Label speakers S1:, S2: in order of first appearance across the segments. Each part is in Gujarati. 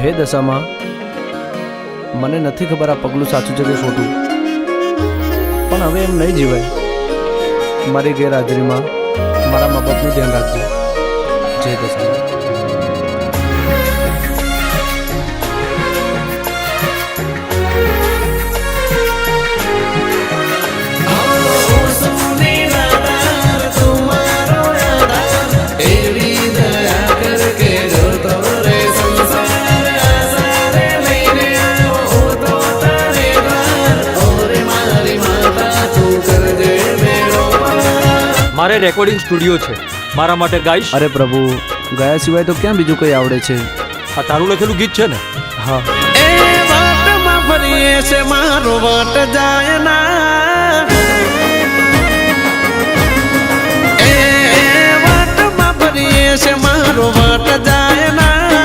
S1: હે દશામાં, મને નથી ખબર આ પગલું સાચું છે કે ખોટું, પણ હવે એમ નહીં જીવાય. મારી ગેરહાજરીમાં મારા મા બાપનું ધ્યાન રાખજો. જય દશામાં.
S2: મારે રેકોર્ડિંગ સ્ટુડિયો છે, મારા માટે ગાઈશ.
S1: અરે પ્રભુ, ગયા સિવાય તો ક્યાં બીજું કંઈ આવડે છે?
S2: આ તારું લખેલું ગીત છે ને?
S1: હા.
S3: એ વાટમાં ફરીએ છે મારો વાટ જાય ના, એ વાટમાં ફરીએ છે મારો વાટ જાય ના,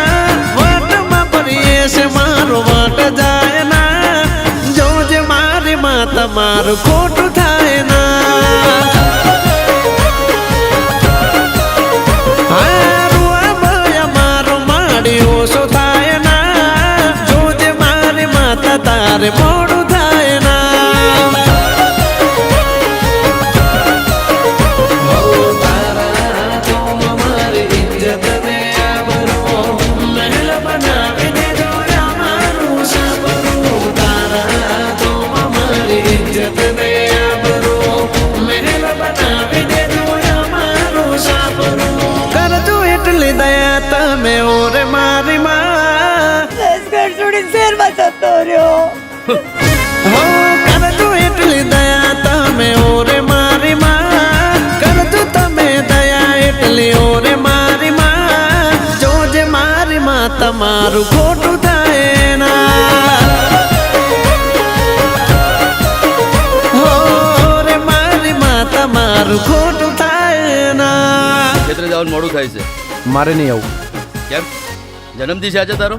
S3: વાટમાં ફરીએ છે મારો વાટ જાય ના, જોજે મારી માતા મારું ખોટું થાય ના. તારે મોડું થાય ના, તારા તો મારી ઇજ્જત ને આબરૂ મહેલ બનાવી દેજો મારું સાબરૂ. તારા તો મારી ઇજ્જત ને આબરૂ મહેલ બનાવી દેજો મારું સાબરૂ. કરજો એટલી દયા તમે ઓરે મારી માં,
S4: શેરમાં જતો રહ્યો.
S3: હો કરજો એટલી દયા તમે ઓરે મારી માં, કરજો તમે દયા એટલી ઓરે મારી માં, જોજે મારી માં તમારું ખોટું થાય ના. હો રે મારી માં તમારું ખોટું થાય ના.
S5: ખેતરે જવાનું મોડું થાય છે.
S1: મારે નહીં આવું.
S5: કેમ? જન્મદિવસ આજે તારો?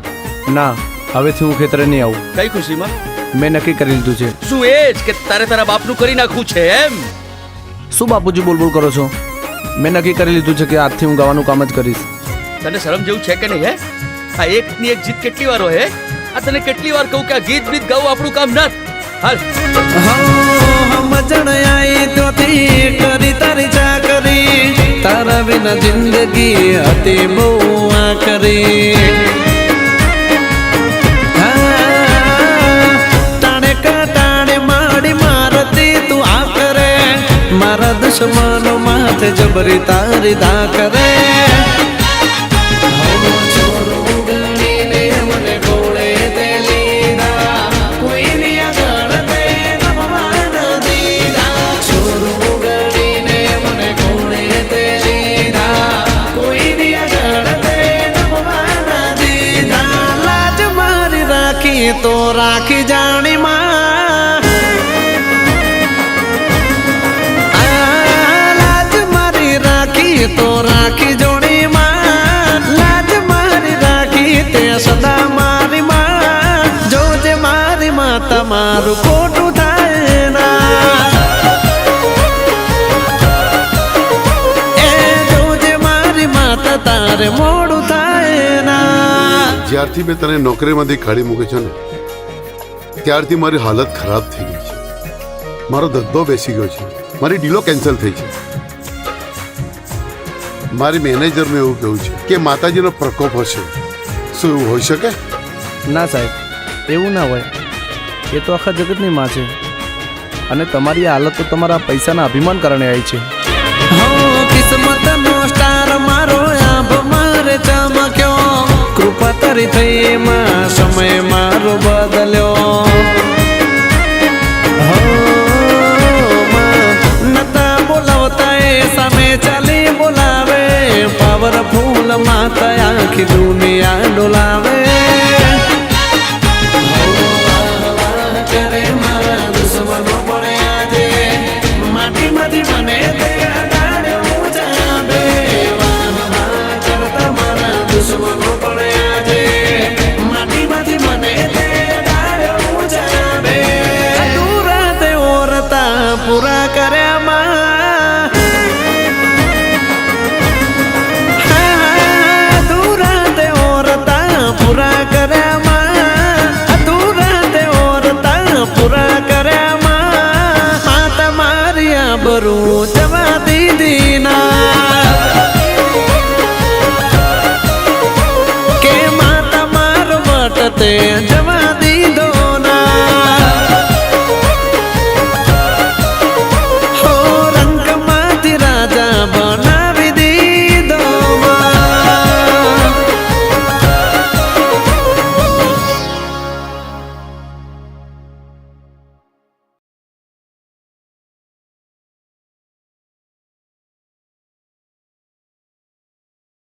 S1: ના, હવેથી હું ખેતરે નહીં આવું.
S5: કઈ ખુશીમાં?
S1: મેં નક્કી કરી લીધું છે.
S5: શું એ જ કે તારે તારા બાપનું કરી નાખવું છે એમ?
S1: શું બાપુજી બોલબોલ કરો છો? મેં નક્કી કરી લીધું છે કે આજથી હું ગાવાનું કામ જ કરીશ.
S5: તને શરમ જેવું છે કે નહીં હે? આ એકની એક જીત કેટલી વાર હોય હે? આ તને કેટલી વાર કહું કે આ ગીત બીત ગાવું આપણું કામ ના. હાલ
S3: સમજણ આઈ તોથી કરી તારી ચાકરી, તારા વિના જિંદગી હતી બહુ આકરી. તાણે કટાણે માડી મારતી તું આ કરે, મારા દુશ્મનો માથે જબરી તારી દા કરે. તો રાખી જાણી માં, લાજ મારી રાખી તો રાખી જોડી માં, લાજ મારી રાખી તે સદા મારી માં, જોજે મારી માં તમારું ખોટું થાય ના. એ જોજે મારી માતા તારે મોડું થાય ના.
S6: જ્યારથી મેં તને નોકરીમાંથી કાઢી મૂકી છે ને, ત્યારથી મારી હાલત ખરાબ થઈ ગઈ છે. મારો ધંધો બેસી ગયો છે, મારી ડીલો કેન્સલ થઈ છે. મારી મેનેજરનું એવું કહેવું છે કે માતાજીનો પ્રકોપ હશે. શું એવું હોઈ શકે?
S1: ના સાહેબ, એવું ના હોય. એ તો આખા જગતની માં છે, અને તમારી આ હાલત તો તમારા પૈસાના અભિમાન કારણે આવી છે.
S3: કિસ્મતનો સ્ટાર મારો આભ મારે ચમક્યો, કૃપા તારી થઈ એમાં સમય મારો બદલ્યો. નતા બોલાવતા એ સામે ચાલી બોલાવે, પાવરફુલ માતા આખી દુનિયા ડોલાવે. કરે મારા દુશ્મનો પડે આજે, માટીમાંથી મને દુશ્મનો પડે આજે, માટીમાંથી મને અધૂરા તે ઓરતા પૂરા કર્યામાં, અધૂરા તે ઓરતા આબરૂ